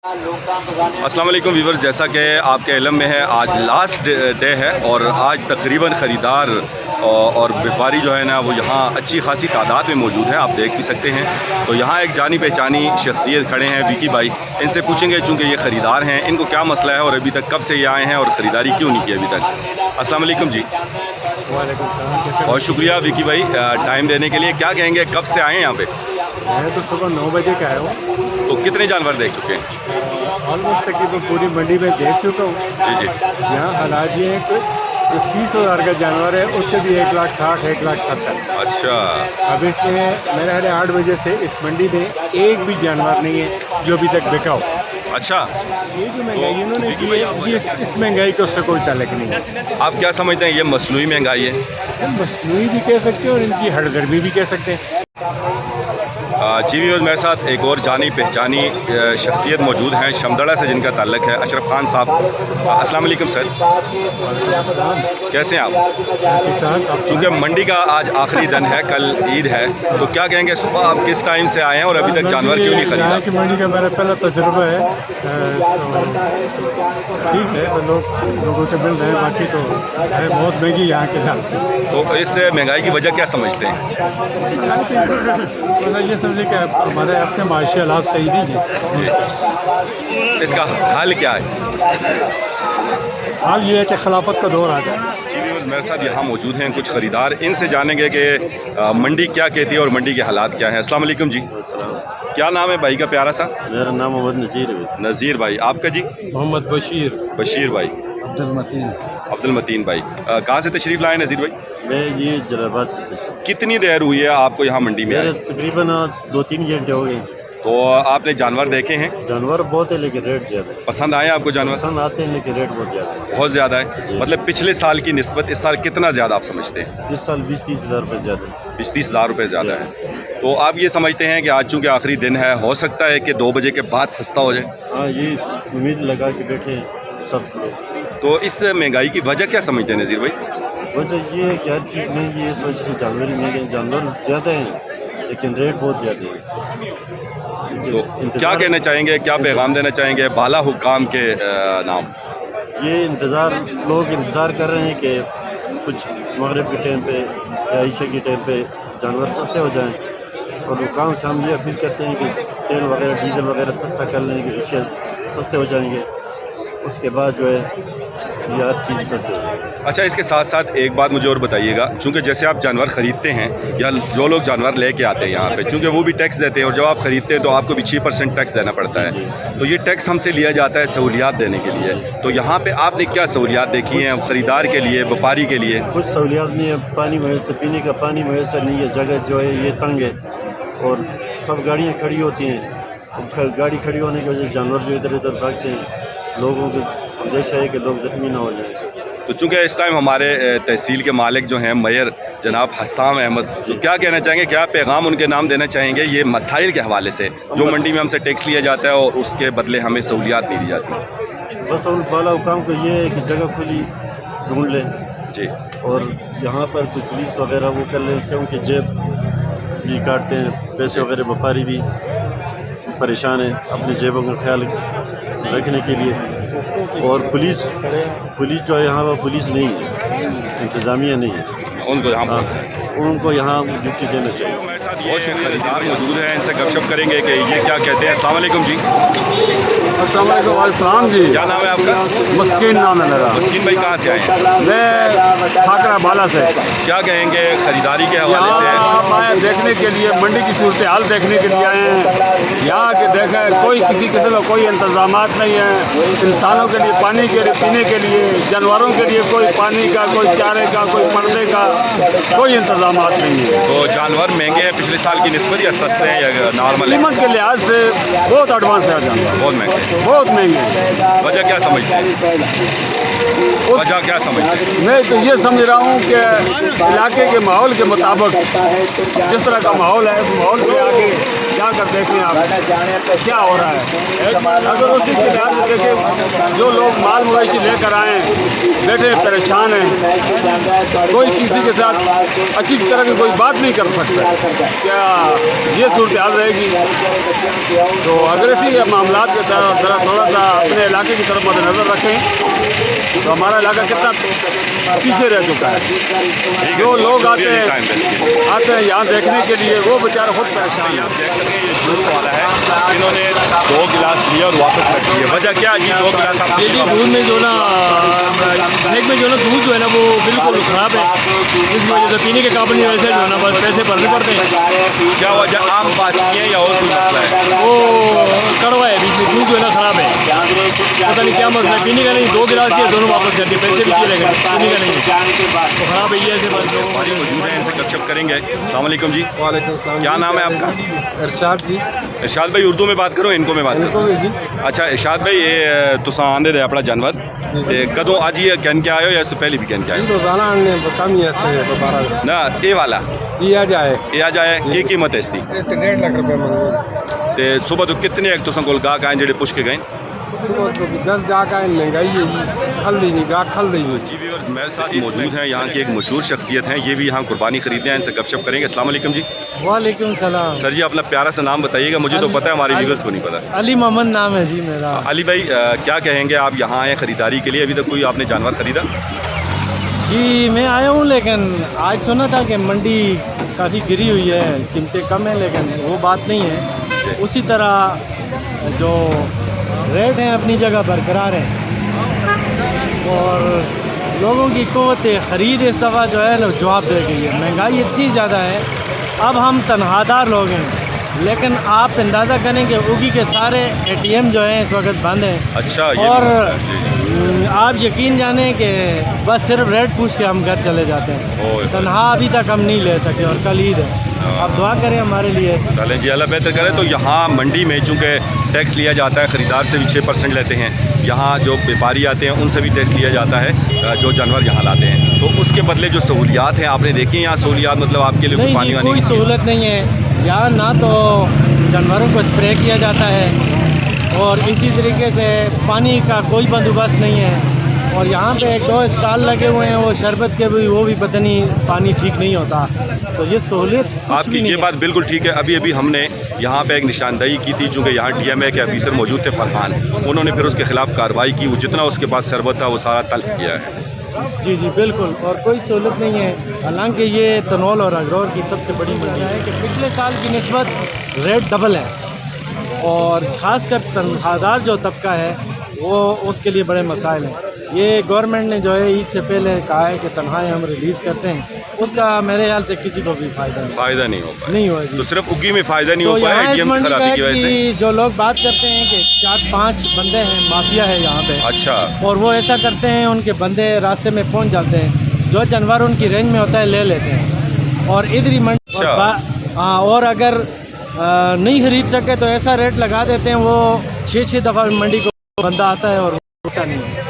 अस्सलाम वालेकुम व्यूवर्स, जैसा कि आपके इल्म में है आज लास्ट डे है और आज तकरीबन ख़रीदार और व्यापारी जो है ना वो यहाँ अच्छी खासी तादाद में मौजूद हैं, आप देख भी सकते हैं। तो यहाँ एक जानी पहचानी शख्सियत खड़े हैं विकी भाई, इनसे पूछेंगे चूँकि ये ख़रीदार हैं इनको क्या मसला है और अभी तक कब से ये आए हैं और ख़रीदारी क्यों नहीं की अभी तक। अस्सलाम वालेकुम जी। वालेकुम सलाम। और शुक्रिया विकी भाई टाइम देने के लिए। क्या कहेंगे, कब से आए हैं यहाँ पे? मैं तो सुबह 9 बजे का आया हूँ। तो कितने जानवर देख चुके हैं? ऑलमोस्ट तकरीबन पूरी मंडी में देख चुका हूँ। जी जी। यहाँ हालात ये है कि जो 30,000 का जानवर है उसके भी 1,60,000 1,70,000। अच्छा। अब इसमें मेरे ख्याल 8 बजे से इस मंडी में एक भी जानवर नहीं है जो अभी तक बिका हो। अच्छा, ये जो महंगाई इन्होंने की है ये इस महंगाई का उससे कोई ताल्लुक नहीं है। आप क्या समझते हैं, ये मसनूई महंगाई है? मसनूई भी कह सकते हैं और इनकी हड़गर्मी भी कह सकते हैं। जी व्यूअर्स, मेरे साथ एक और जानी पहचानी शख्सियत मौजूद हैं शमदड़ा से जिनका ताल्लुक है, अशरफ खान साहब। अस्सलाम वालेकुम सर, कैसे हैं आप? ठीक ठाक। चूँकि मंडी का आज आखिरी दिन है, कल ईद है, तो क्या कहेंगे सुबह आप किस टाइम से आए हैं और अभी तक जानवर क्यों नहीं खरीदा? कि मंडी का मेरा पहला तजुर्बा है, ठीक है, तो लोगों से मिल रहे हैं, बाकी तो है बहुत महंगी यहाँ के लिहाज से। तो इस महंगाई की वजह क्या समझते हैं? तो ये समझे कि हमारे अपने माशी हालात सही नहीं है। इसका हल क्या है? हाल ये है कि खिलाफत का दौर आ जाए। जी व्यूअर्स, मेरे साथ यहाँ मौजूद हैं कुछ ख़रीदार, इनसे जानेंगे कि मंडी क्या कहती है और मंडी के हालात क्या हैं। अस्सलाम वालेकुम जी। क्या नाम है भाई का प्यारा सा? मेरा नाम मोहम्मद नज़ीर है। नज़ीर भाई। आपका जी? मोहम्मद बशीर। बशीर भाई। अब्दुल मतीन भाई। कहाँ से तशरीफ़ लाए नज़ीर भाई? मैं ये जलालाबाद से। कितनी देर हुई है आपको यहाँ मंडी में आए? तकरीबन 2-3 घंटे हो गए। तो आपने जानवर देखे हैं? जानवर बहुत है लेकिन रेट ज़्यादा है। पसंद आए आपको जानवर? पसंद आते हैं लेकिन रेट बहुत ज़्यादा है। बहुत ज़्यादा है। मतलब पिछले साल की निस्बत इस साल कितना ज़्यादा आप समझते हैं? इस साल 20-30 हज़ार रुपये ज़्यादा है। 20-30 हज़ार रुपये ज़्यादा है। तो आप ये समझते हैं कि आज चूँकि आखिरी दिन है, हो सकता है कि 2 बजे के बाद सस्ता हो जाए? हाँ, ये उम्मीद लगा के बैठे हैं सब लोग। तो इस महंगाई की वजह क्या समझते हैं नज़ीर भाई? वजह ये है कि हर चीज़ महंगी है, इस वजह से जानवर ही महंगे हैं। जानवर ज़्यादा हैं लेकिन रेट बहुत ज़्यादा है। तो क्या कहना चाहेंगे, क्या पैगाम देना चाहेंगे बाला हुक्काम के नाम? ये लोग इंतज़ार कर रहे हैं कि कुछ मगरिब के टाइम पे या ईशा के टाइम पे जानवर सस्ते हो जाएं, और हुक्काम से हम ये अपील करते हैं कि तेल वगैरह डीजल वगैरह सस्ता कर लेंगे, अशिया सस्ते हो जाएंगे, उसके बाद जो है ये हर चीज़ सस्ती हो जाएगी। अच्छा, इसके साथ साथ एक बात मुझे और बताइएगा, चूँकि जैसे आप जानवर ख़रीदते हैं या जो लोग जानवर लेके आते हैं यहाँ पे, चूँकि वो भी टैक्स देते हैं और जब आप ख़रीदते हैं तो आपको भी 6% टैक्स देना पड़ता है, तो ये टैक्स हमसे लिया जाता है सहूलियात देने के लिए। तो यहाँ पे आपने क्या सहूलियात देखी हैं ख़रीदार के लिए, व्यापारी के लिए? कुछ सहूलियात नहीं है, पानी मैसर, पीने का पानी मैसर नहीं है, जगह जो है ये तंग है और सब गाड़ियाँ खड़ी होती हैं। गाड़ी खड़ी होने की वजह से जानवर जो इधर उधर भागते हैं, लोगों को अंदेशा है कि लोग जख्मी ना हो जाए। तो चूँकि इस टाइम हमारे तहसील के मालिक जो हैं मेयर जनाब हस्साम अहमद, तो क्या कहना चाहेंगे, क्या पैगाम उनके नाम देना चाहेंगे ये मसाइल के हवाले से, जो मंडी में हमसे टैक्स लिया जाता है और उसके बदले हमें सहूलियात नहीं दी जाती? बस उन बाला हुकाम को ये है कि जगह खुली ढूंढ लें जी, और यहाँ पर कोई पुलिस वगैरह वो कर लें, क्योंकि जेब भी काटते हैं, पैसे वगैरह, व्यापारी भी परेशान है अपनी जेबों का ख्याल रखने के लिए। और पुलिस जो है यहाँ पर पुलिस नहीं है, इंतज़ामिया नहीं है, उनको यहाँ ड्यूटी देना चाहिए। बहुत से खरीदार मौजूद हैं, इनसे गपशप करेंगे कि ये क्या कहते हैं। अस्सलाम वालेकुम जी। अस्सलाम वालेकुम जी। क्या नाम है आपका? मस्किन नाम है मेरा। मस्किन भाई कहाँ से आए हैं? मैं ठाकरा बाला से। क्या कहेंगे खरीदारी के हवाले से? आप आए देखने के लिए, मंडी की सूरत हाल देखने के लिए आए हैं। यहाँ के देखें कोई किसी किस्म का कोई इंतजामात नहीं है, इंसानों के लिए पानी के लिए, पीने के लिए, जानवरों के लिए कोई पानी का, कोई चारे का, कोई पर्दे का कोई इंतजामात नहीं है। तो जानवर महंगे हैं पिछले साल की निस्बत या सस्ते हैं या नॉर्मल है? कीमत के लिहाज से बहुत एडवांस है जानवर, बहुत महंगे, बहुत महंगे। वजह क्या समझते हैं? वजह क्या समझते हैं? मैं तो ये समझ रहा हूँ कि इलाके के माहौल के मुताबिक जिस तरह का माहौल है, उस माहौल से आगे جا کر دیکھیں آپ کیا ہو رہا ہے. اگر اسی کے لحاظ سے دیکھیں جو لوگ مال مویشی لے کر آئے ہیں بیٹھے پریشان ہیں, کوئی کسی کے ساتھ اچھی طرح کی کوئی بات نہیں کر سکتا, کیا یہ صورتحال رہے گی؟ تو اگر اسی معاملات کے ذرا تھوڑا سا اپنے علاقے کی طرف مد نظر رکھیں تو ہمارا علاقہ کتنا پیچھے رہ چکا ہے. جو لوگ آتے ہیں یہاں دیکھنے کے لیے وہ بیچارے خود پریشان ہیں. آپ دیکھ سکیں یہ جوس والا ہے, انہوں نے 2 گلاس لیا اور واپس رکھ دیے. وجہ کیا جی 2 گلاس آپ جی دودھ میں جو نا ایک میں جو نا دودھ جو ہے نا وہ بالکل خراب ہے, اس وجہ سے پینے کے قابل نہیں, ویسے جو ہے نا بس پیسے بھرنے پڑتے ہیں. کیا وجہ عام باسی ہے یا اور کوئی مسئلہ ہے؟ وہ کڑوا ہے, بیچ میں دودھ جو ہے نا خراب ہے, پتہ نہیں کیا مسئلہ ہے. پینے کا نہیں, 2 گلاس کیے دونوں واپس کر دیے, پیسے بھی کیے رہے گا, پینے کا نہیں تو خراب ہے. یہ ایسے بس ہماری موجود ہیں, ان سے گپ شپ کریں گے. السلام علیکم جی. وعلیکم السلام. کیا نام ہے آپ کا؟ ارشاد جی. ارشاد بھائی اردو میں بات کرو, ان کو میں بات کروں. جی اچھا ارشاد بھائی, یہ تساں آندے دے اپنا جانور کدوں اج یہ کہن کے آئے ہو یا اس تو پہلے بھی کہن کے آئے ہو؟ روزانہ آنے کم ہی ایسے دوبارہ نا یہ والا یہ آ جائے یہ آ جائے کی قیمت ہے اس کی؟ اس سے 1.5 لاکھ روپے منگو. تے صبح تو کتنے ایک تساں کول گاہک آئے جڑے پوچھ کے گئے؟ صبح تو 10 گاہک آئے, مہنگائی ہے جی, کھل دی نہیں گاہک کھل دی نہیں. جی ویورز میرے ساتھ موجود ہیں یہاں کی ایک مشہور شخصیت ہیں, یہ بھی یہاں قربانی خریدنے ہیں, ان سے گپ شپ کریں گے. السلام علیکم جی. وعلیکم السلام. سر جی اپنا پیارا سا نام بتائیے گا, مجھے تو پتہ ہے ہمارے ویورز کو نہیں پتہ. علی محمد نام ہے جی میرا. علی بھائی کیا کہیں گے, آپ یہاں آئے خریداری کے لیے, ابھی تک کوئی آپ نے جانور خریدا؟ جی میں آیا ہوں, لیکن آج سنا تھا کہ منڈی کافی گری ہوئی ہے, قیمتیں کم ہیں, لیکن وہ بات نہیں ہے. اسی طرح جو ریٹ ہیں اپنی جگہ برقرار ہیں اور لوگوں کی قوت خرید اس دفعہ جو ہے جواب دے گئی ہے. مہنگائی اتنی زیادہ ہے, اب ہم تنہا دار لوگ ہیں, لیکن آپ اندازہ کریں کہ اوگی کے سارے ATM جو ہیں اس وقت بند ہیں. اچھا یہ اور بھی مسئلہ ہے. جی. آپ یقین جانیں کہ بس صرف ریٹ پوچھ کے ہم گھر چلے جاتے ہیں, تنہا ابھی تک ہم نہیں لے سکے, اور کل عید ہے. آپ دعا کریں ہمارے لیے. چلیں جی, اللہ بہتر کرے. تو یہاں منڈی میں چونکہ ٹیکس لیا جاتا ہے, خریدار سے بھی 6% لیتے ہیں, یہاں جو بیپاری آتے ہیں ان سے بھی ٹیکس لیا جاتا ہے جو جانور یہاں لاتے ہیں, تو اس کے بدلے جو سہولیات ہیں آپ نے دیکھی ہیں یہاں سہولیات, مطلب آپ کے لیے کوئی پانی وانی کوئی سہولت نہیں ہے یہاں, نہ تو جانوروں کو اسپرے کیا جاتا ہے اور اسی طریقے سے پانی کا کوئی بندوبست نہیں ہے. اور یہاں پہ 1-2 اسٹال لگے ہوئے ہیں وہ شربت کے بھی, وہ بھی پتہ نہیں پانی ٹھیک نہیں ہوتا. تو یہ سہولیت آپ کی یہ بات بالکل ٹھیک ہے. ابھی ہم نے یہاں پہ ایک نشاندہی کی تھی, چونکہ یہاں DMA کے آفیسر موجود تھے فرحان, انہوں نے پھر اس کے خلاف کارروائی کی, وہ جتنا اس کے پاس شربت تھا وہ سارا تلف کیا ہے. جی بالکل, اور کوئی سہولت نہیں ہے. حالانکہ یہ تنول اور اگرور کی سب سے بڑی وجہ ہے کہ پچھلے سال کی نسبت ریٹ ڈبل ہے, اور خاص کر تنخواہ جو طبقہ ہے وہ اس کے لیے بڑے مسائل ہیں. یہ گورنمنٹ نے جو ہے عید سے پہلے کہا ہے کہ تنخواہیں ہم ریلیز کرتے ہیں, اس کا میرے خیال سے کسی کو بھی فائدہ نہیں ہوگا. نہیں ہوا جی. تو صرف اگی میں فائدہ نہیں ہو پایا ATM کی خرابی کی وجہ سے. جو لوگ بات کرتے ہیں کہ 4-5 بندے ہیں, مافیا ہے یہاں پہ. اچھا. اور وہ ایسا کرتے ہیں, ان کے بندے راستے میں پہنچ جاتے ہیں, جو جانور ان کی رینج میں ہوتا ہے لے لیتے ہیں, اور ادھر منڈی اور اگر نہیں خرید سکے تو ایسا ریٹ لگا دیتے ہیں, وہ 6 دفعہ منڈی کو بندہ آتا ہے اور ہوتا نہیں ہے.